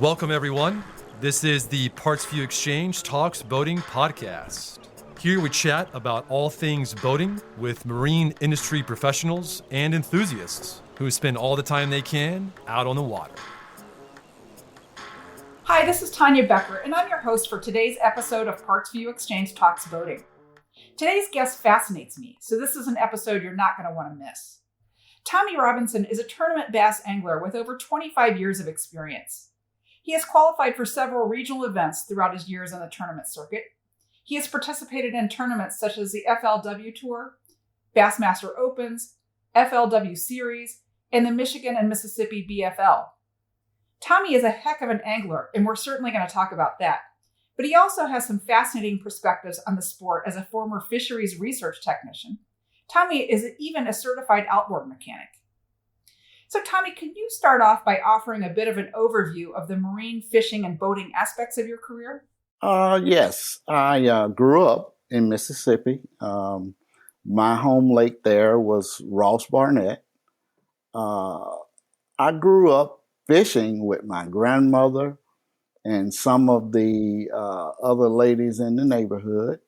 Welcome, everyone. This is the PartsVu Xchange Talks Boating podcast. Here we chat about all things boating with marine industry professionals and enthusiasts who spend all the time they can out on the water. Hi, this is Tanya Becker, and I'm your host for today's episode of PartsVu Xchange Talks Boating. Today's guest fascinates me, so this is an episode you're not going to want to miss. Tommie Robinson is a tournament bass angler with over 25 years of experience. He has qualified for several regional events throughout his years on the tournament circuit. He has participated in tournaments such as the FLW Tour, Bassmaster Opens, FLW Series, and the Michigan and Mississippi BFL. Tommie is a heck of an angler, and we're certainly going to talk about that. But he also has some fascinating perspectives on the sport as a former fisheries research technician. Tommie is even a certified outboard mechanic. So Tommie, can you start off by offering a bit of an overview of the marine fishing and boating aspects of your career? Yes, I grew up in Mississippi. My home lake there was Ross Barnett. I grew up fishing with my grandmother and some of the other ladies in the neighborhood.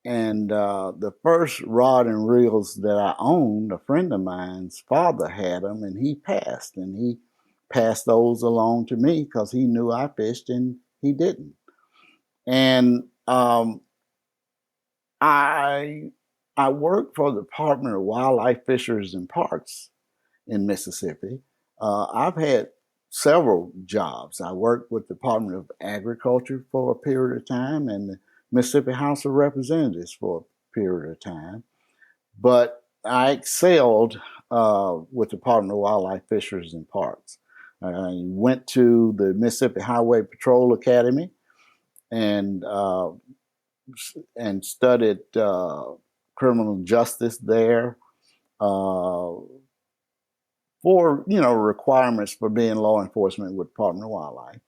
And the first rod and reels that I owned, a friend of mine's father had them, and he passed those along to me because he knew I fished and he didn't. And I worked for the Department of Wildlife, Fisheries, and Parks in Mississippi. I've had several jobs. I worked with the Department of Agriculture for a period of time and the Mississippi House of Representatives for a period of time. But I excelled with the Department of Wildlife, Fisheries, and Parks. I went to the Mississippi Highway Patrol Academy and studied criminal justice there for requirements for being law enforcement with the Department of Wildlife.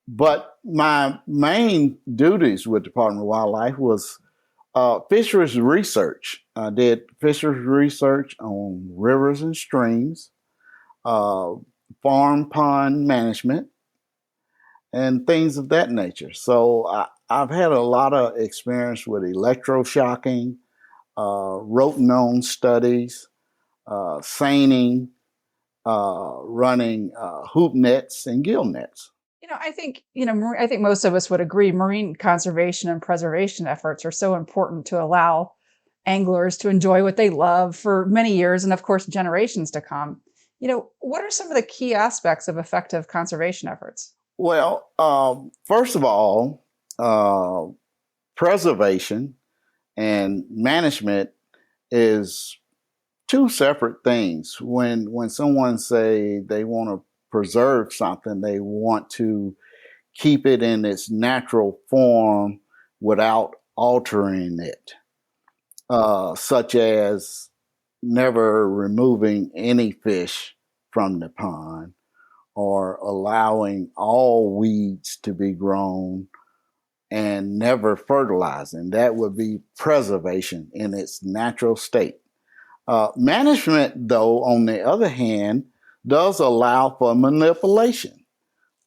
But my main duties with the Department of Wildlife was fisheries research. I did fisheries research on rivers and streams, farm pond management, and things of that nature. So I've had a lot of experience with electroshocking, rope-known studies, seining, running hoop nets and gill nets. I think most of us would agree marine conservation and preservation efforts are so important to allow anglers to enjoy what they love for many years and, of course, generations to come. What are some of the key aspects of effective conservation efforts? Well, first of all, preservation and management is two separate things. When someone say they want to preserve something, they want to keep it in its natural form without altering it, such as never removing any fish from the pond or allowing all weeds to be grown and never fertilizing. That would be preservation in its natural state. Management, though, on the other hand, does allow for manipulation,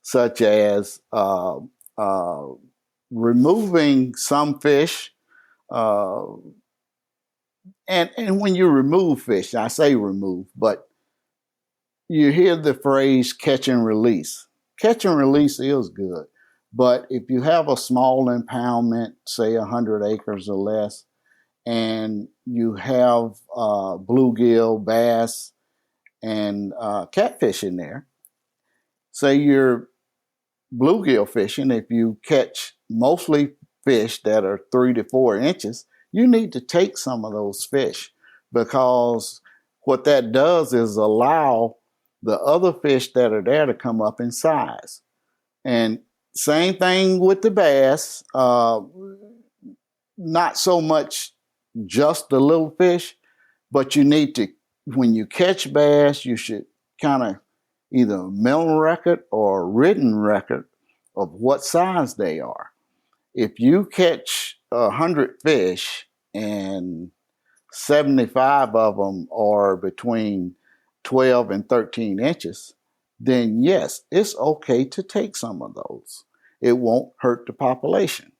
such as removing some fish. And when you remove fish, I say remove, but you hear the phrase catch and release. Catch and release is good, but if you have a small impoundment, say 100 acres or less, and you have bluegill, bass, and catfish in there. Say you're bluegill fishing, if you catch mostly fish that are 3 to 4 inches, you need to take some of those fish, because what that does is allow the other fish that are there to come up in size. And same thing with the bass, not so much just the little fish, but you need to, when you catch bass, you should kind of either mental record or written record of what size they are. If you catch 100 fish and 75 of them are between 12 and 13 inches, then yes, it's okay to take some of those. It won't hurt the population.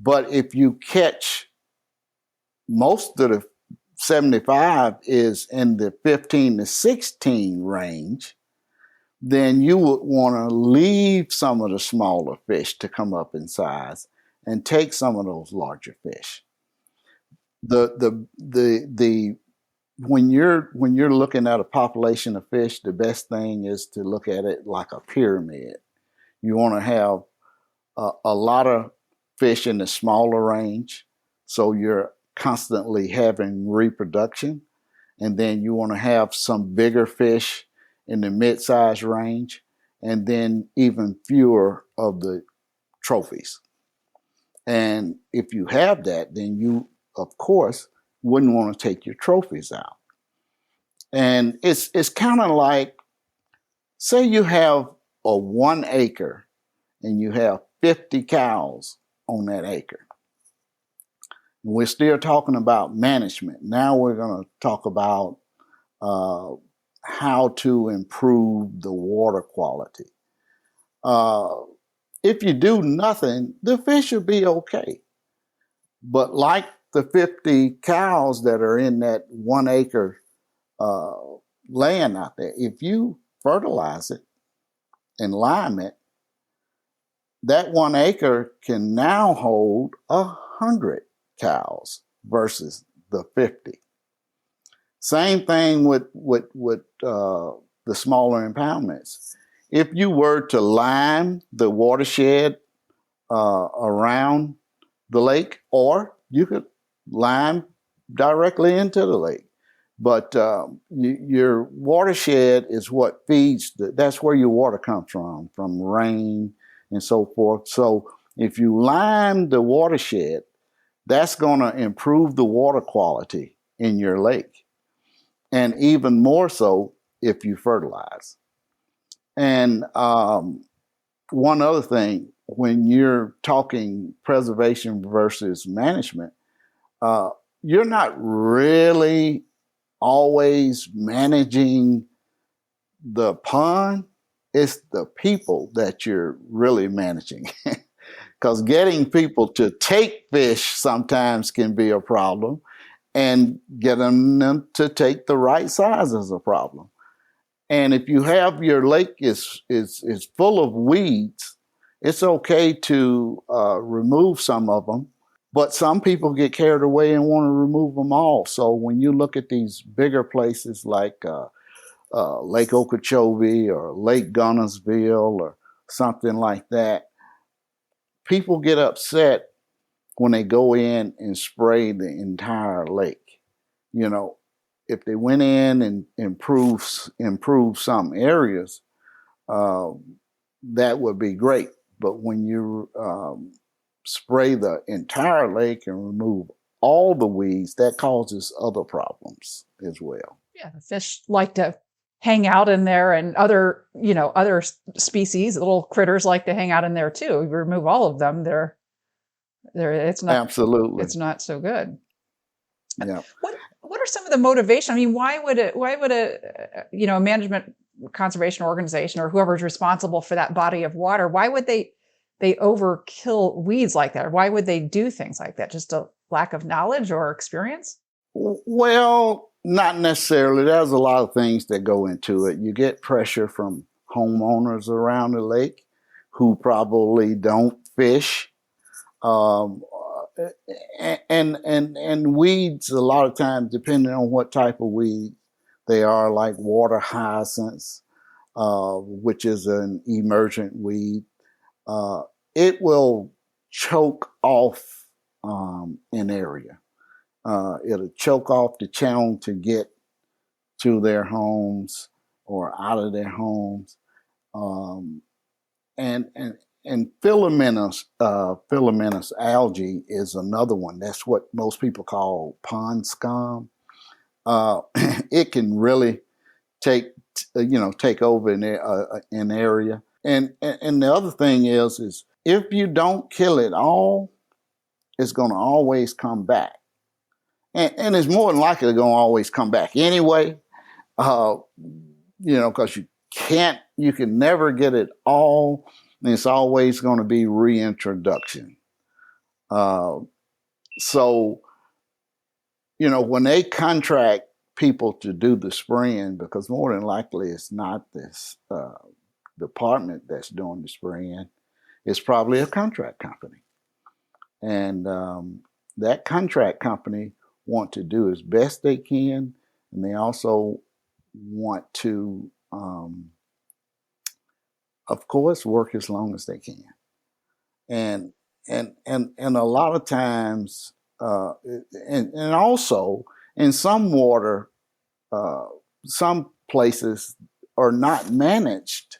But if you catch most of the 75 is in the 15 to 16 range, then you would want to leave some of the smaller fish to come up in size and take some of those larger fish. The when you're looking at a population of fish, the best thing is to look at it like a pyramid. You want to have a lot of fish in the smaller range, so you're constantly having reproduction, and then you want to have some bigger fish in the mid-size range, and then even fewer of the trophies. And if you have that, then you, of course, wouldn't want to take your trophies out. And it's kind of like, say you have a 1 acre and you have 50 cows on that acre. And we're still talking about management. Now we're going to talk about how to improve the water quality. If you do nothing, the fish will be okay. But like the 50 cows that are in that 1 acre land out there, if you fertilize it and lime it, that 1 acre can now hold 100 cows versus the 50. Same thing with the smaller impoundments. If you were to lime the watershed around the lake, or you could lime directly into the lake. But your watershed is what feeds, that's where your water comes from rain and so forth. So if you lime the watershed, that's going to improve the water quality in your lake. And even more so if you fertilize. And one other thing, when you're talking preservation versus management, you're not really always managing the pond. It's the people that you're really managing. Because getting people to take fish sometimes can be a problem, and getting them to take the right size is a problem. And if you have your lake is full of weeds, it's okay to remove some of them. But some people get carried away and want to remove them all. So when you look at these bigger places like Lake Okeechobee or Lake Gunnersville or something like that, people get upset when they go in and spray the entire lake. You know, if they went in and improved some areas, that would be great. But when you spray the entire lake and remove all the weeds, that causes other problems as well. Yeah, the fish like to hang out in there, and other species, little critters like to hang out in there too. If you remove all of them, it's not, absolutely, it's not so good. Yeah. What are some of the motivation? I mean, why would a management conservation organization or whoever's responsible for that body of water, why would they overkill weeds like that? Or why would they do things like that? Just a lack of knowledge or experience? Well, not necessarily. There's a lot of things that go into it. You get pressure from homeowners around the lake who probably don't fish. And weeds, a lot of times, depending on what type of weed they are, like water hyacinths, which is an emergent weed, it will choke off an area. It'll choke off the channel to get to their homes or out of their homes. And filamentous algae is another one. That's what most people call pond scum. It can really take over an area. And the other thing is if you don't kill it all, it's going to always come back. And it's more than likely going to always come back anyway, because you can never get it all. And it's always going to be reintroduction. So, when they contract people to do the spraying, because more than likely it's not this department that's doing the spraying, it's probably a contract company. And that contract company want to do as best they can, and they also want to, of course, work as long as they can. And a lot of times, and also in some water, some places are not managed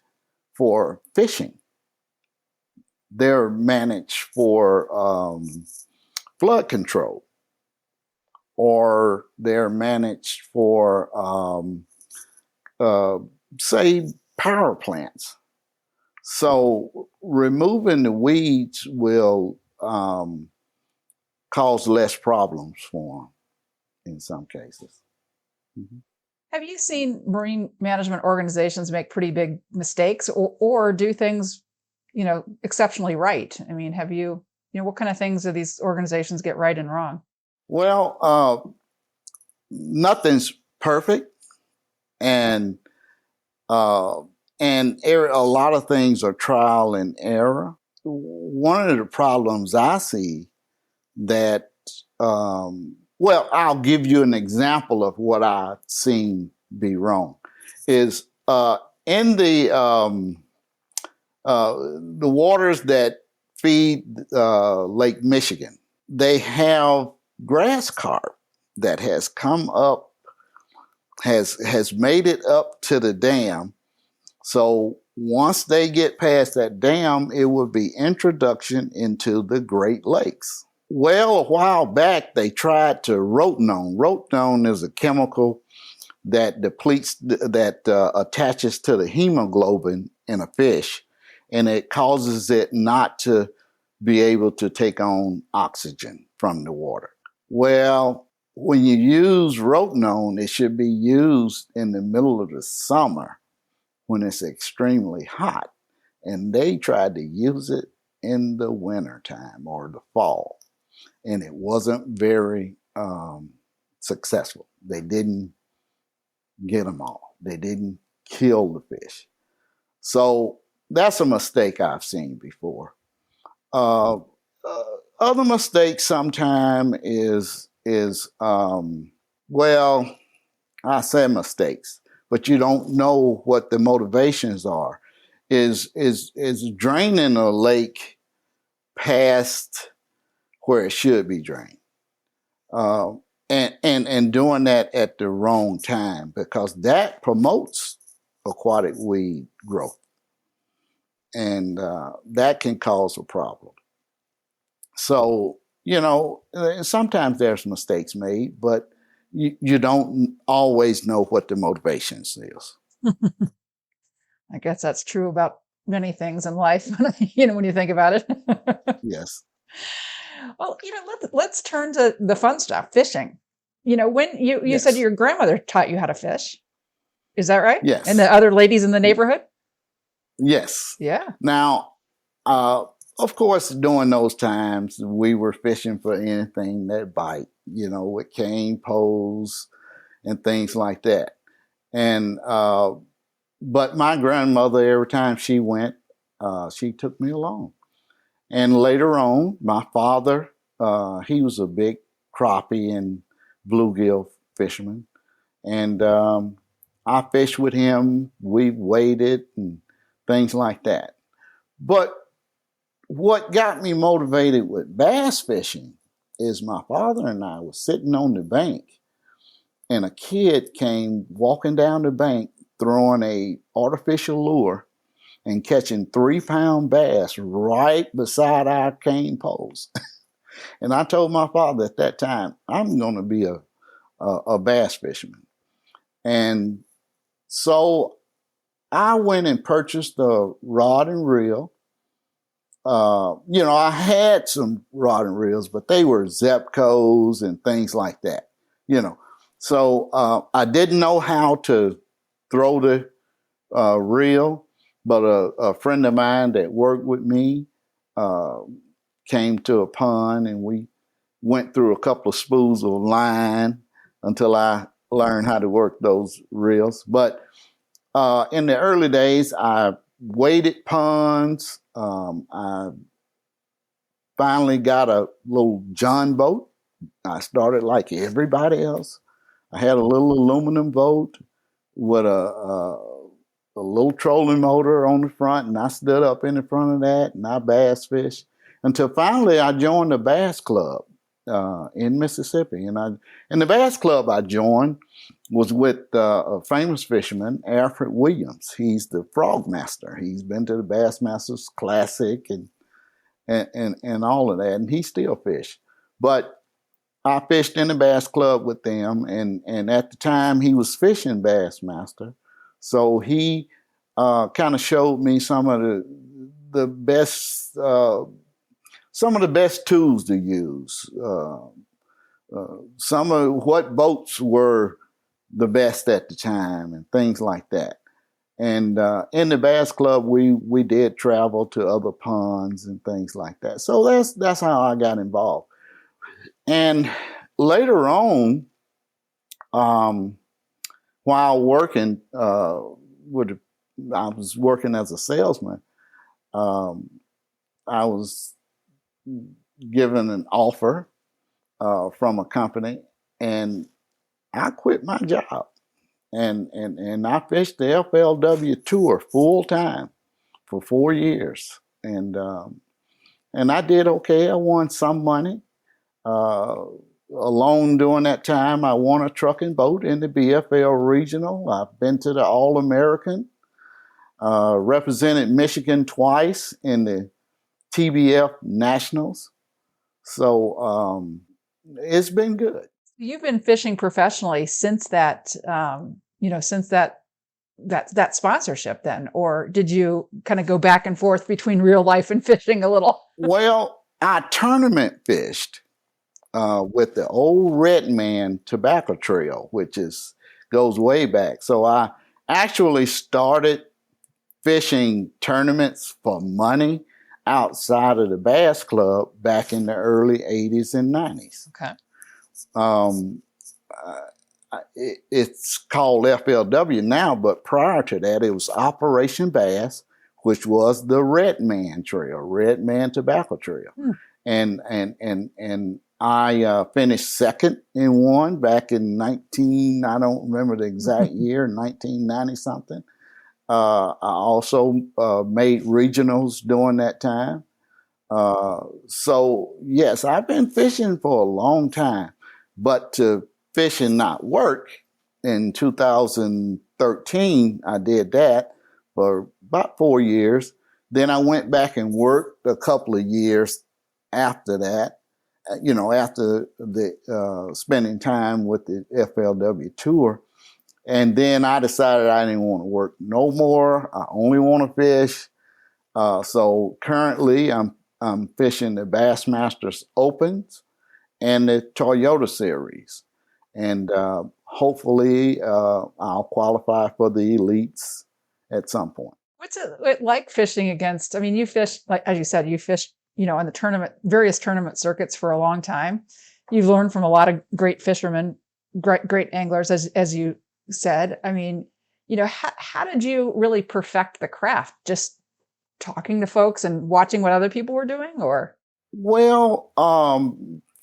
for fishing. They're managed for flood control, or they're managed for, say, power plants. So removing the weeds will cause less problems for them in some cases. Mm-hmm. Have you seen marine management organizations make pretty big mistakes or do things, exceptionally right? I mean, have you, what kind of things do these organizations get right and wrong? Well, nothing's perfect, and a lot of things are trial and error. One of the problems I see that, I'll give you an example of what I've seen be wrong, is in the waters that feed Lake Michigan, they have grass carp that has come up, has made it up to the dam. So once they get past that dam, it will be introduction into the Great Lakes. Well, a while back, they tried to rotenone. Rotenone is a chemical that attaches to the hemoglobin in a fish, and it causes it not to be able to take on oxygen from the water. Well, when you use rotenone, it should be used in the middle of the summer when it's extremely hot. And they tried to use it in the wintertime or the fall, and it wasn't very successful. They didn't get them all. They didn't kill the fish. So that's a mistake I've seen before. Other mistakes sometimes is I say mistakes, but you don't know what the motivations are. Is draining a lake past where it should be drained, and doing that at the wrong time, because that promotes aquatic weed growth, and that can cause a problem. So sometimes there's mistakes made, but you don't always know what the motivations is. I guess that's true about many things in life, when you think about it. Yes. Well, let's turn to the fun stuff, fishing. When you Yes. said your grandmother taught you how to fish. Is that right? Yes. And the other ladies in the neighborhood? Yes. Yeah. Now, of course, during those times, we were fishing for anything that bite, with cane poles and things like that. And but my grandmother, every time she went, she took me along. And later on, my father, he was a big crappie and bluegill fisherman. And I fished with him. We waded and things like that. But what got me motivated with bass fishing is my father and I were sitting on the bank, and a kid came walking down the bank throwing a artificial lure and catching 3-pound bass right beside our cane poles. And I told my father at that time, I'm going to be a bass fisherman. And so I went and purchased a rod and reel. I had some rod and reels, but they were Zepcos and things like that, So I didn't know how to throw the reel, but a friend of mine that worked with me uh, came to a pond, and we went through a couple of spools of line until I learned how to work those reels. But in the early days, I weighted ponds. I finally got a little John boat. I started like everybody else. I had a little aluminum boat with a little trolling motor on the front, and I stood up in the front of that, and I bass fished until finally I joined the bass club in Mississippi. And the bass club I joined was with a famous fisherman, Alfred Williams. He's the frog master. He's been to the Bassmasters Classic and all of that, and he still fish. But I fished in the bass club with them, and at the time he was fishing Bassmaster, so he kind of showed me some of the best tools to use. Some of what boats were the best at the time and things like that. And in the bass club, we did travel to other ponds and things like that. So that's how I got involved. And later on, while working I was working as a salesman. I was given an offer from a company, and I quit my job, and I fished the FLW Tour full time for 4 years, and I did okay. I won some money. Alone during that time, I won a trucking boat in the BFL Regional. I've been to the All-American, represented Michigan twice in the TBF Nationals. So it's been good. You've been fishing professionally since that, since that sponsorship then, or did you kind of go back and forth between real life and fishing a little? Well, I tournament fished with the old Red Man Tobacco Trail, which goes way back. So I actually started fishing tournaments for money outside of the Bass Club back in the early 80s and 90s. Okay. It's called FLW now, but prior to that, it was Operation Bass, which was the Red Man Trail, Red Man Tobacco Trail. And I finished second in one back in I don't remember the exact year, 1990 something. I also made regionals during that time. So yes, I've been fishing for a long time, but to fish and not work, in 2013, I did that for about 4 years. Then I went back and worked a couple of years after that, after the spending time with the FLW Tour. And then I decided I didn't want to work no more. I only want to fish. So currently I'm fishing the Bassmasters Opens and the Toyota Series. And hopefully I'll qualify for the elites at some point. What's it like fishing against, you fish, like, as you said, you fished, on the various tournament circuits for a long time. You've learned from a lot of great fishermen, great anglers, as you said. How did you really perfect the craft? Just talking to folks and watching what other people were doing, or? Well,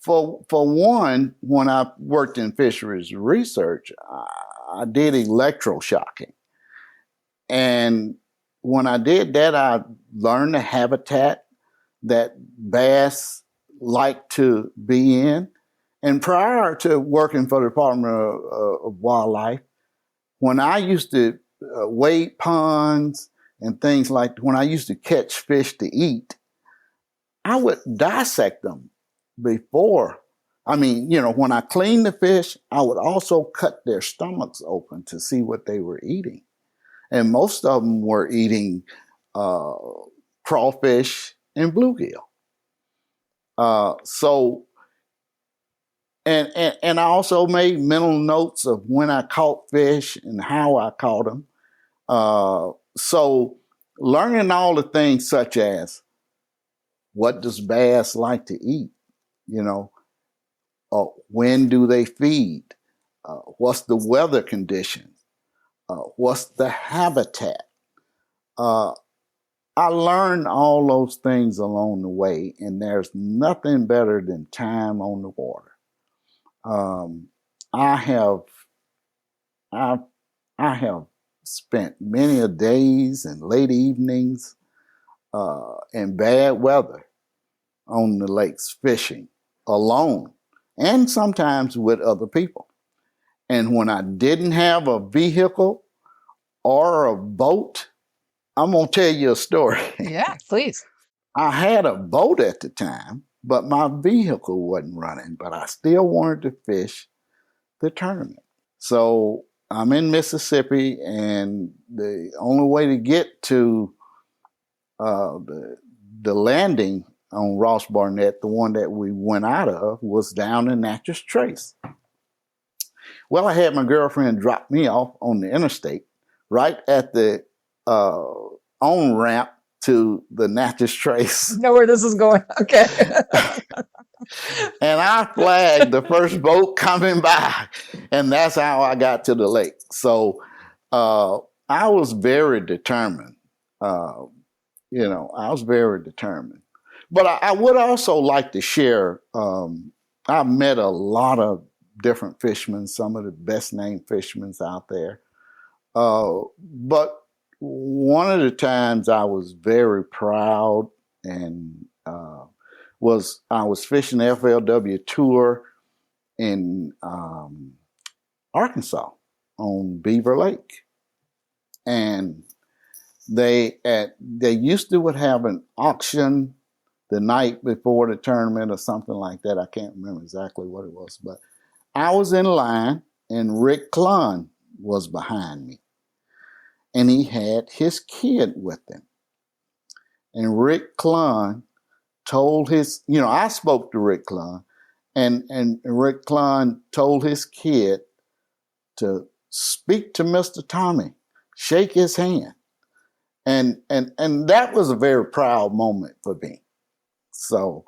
for one, when I worked in fisheries research, I did electroshocking. And when I did that, I learned the habitat that bass like to be in. And prior to working for the Department of Wildlife, when I used to wade ponds and things like, when I used to catch fish to eat, I would dissect them before. When I cleaned the fish, I would also cut their stomachs open to see what they were eating. And most of them were eating crawfish and bluegill. And I also made mental notes of when I caught fish and how I caught them. So learning all the things such as what does bass like to eat? You know, when do they feed? What's the weather conditions? What's the habitat? I learned all those things along the way, and there's nothing better than time on the water. I have spent many a days and late evenings in bad weather on the lakes fishing alone, and sometimes with other people. And when I didn't have a vehicle or a boat, I'm going to tell you a story. Yeah, please. I had a boat at the time, but my vehicle wasn't running, but I still wanted to fish the tournament. So I'm in Mississippi, and the only way to get to the landing on Ross Barnett, the one that we went out of, was down in Natchez Trace. Well, I had my girlfriend drop me off on the interstate right at the on-ramp to the Natchez Trace. Know where this is going. Okay. And I flagged the first boat coming by, and that's how I got to the lake. So I was very determined. I was very determined. But I would also like to share, I've met a lot of different fishermen, some of the best named fishermen out there. But one of the times I was very proud and I was fishing the FLW Tour in Arkansas on Beaver Lake. And they used to would have an auction the night before the tournament or something like that. I can't remember exactly what it was, but I was in line and Rick Clun was behind me. And he had his kid with him. And Rick Clun told I spoke to Rick Clun, and Rick Clun told his kid to speak to Mr. Tommie, shake his hand. And that was a very proud moment for me. So,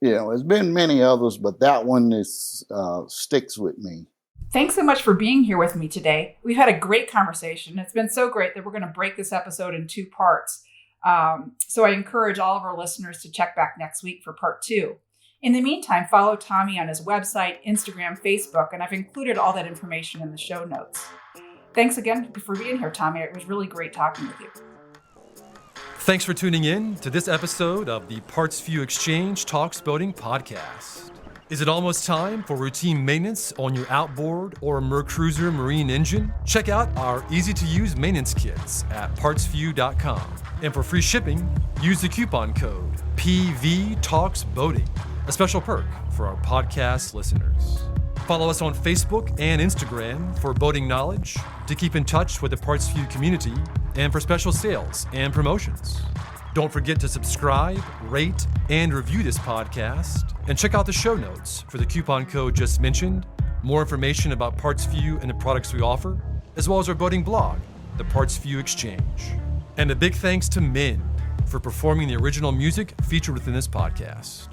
there's been many others, but that one sticks with me. Thanks so much for being here with me today. We've had a great conversation. It's been so great that we're going to break this episode in 2 parts. So I encourage all of our listeners to check back next week for part 2. In the meantime, follow Tommie on his website, Instagram, Facebook, and I've included all that information in the show notes. Thanks again for being here, Tommie. It was really great talking with you. Thanks for tuning in to this episode of the PartsVu Xchange Talks Boating podcast. Is it almost time for routine maintenance on your outboard or Mercruiser marine engine? Check out our easy-to-use maintenance kits at PartsVu.com. And for free shipping, use the coupon code PVTalksBoating, a special perk for our podcast listeners. Follow us on Facebook and Instagram for boating knowledge, to keep in touch with the PartsVu community, and for special sales and promotions. Don't forget to subscribe, rate, and review this podcast, and check out the show notes for the coupon code just mentioned, more information about PartsVu and the products we offer, as well as our boating blog, the PartsVu Exchange. And a big thanks to Min for performing the original music featured within this podcast.